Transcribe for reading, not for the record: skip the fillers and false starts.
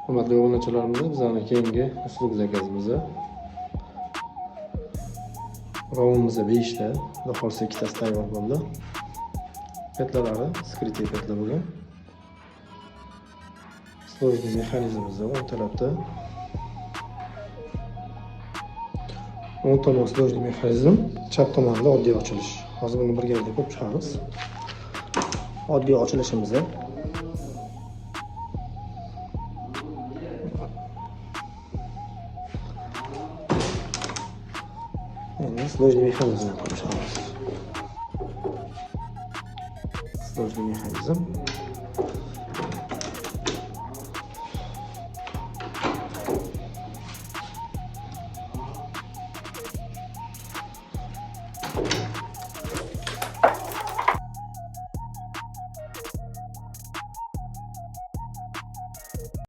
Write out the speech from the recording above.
Hurmatli obunachilarimiz, bizning keyingi uslub zakazimiz. Rovimiz 5 ta, xudo xolsa 2 tasi tayyor bo'ldi. Petlalari skritli petlar bo'lgan. Sложный mexanizmimiz o'ng tarafda. O'ng tomon sложный mexanizm, chap tomonda oddiy ochilish. Hozir buni birgalikda ko'rib chiqamiz. Oddiy ochilishimiz. Endi sложный mexanizmni ko'rib chiqamiz. Sложный mexanizm.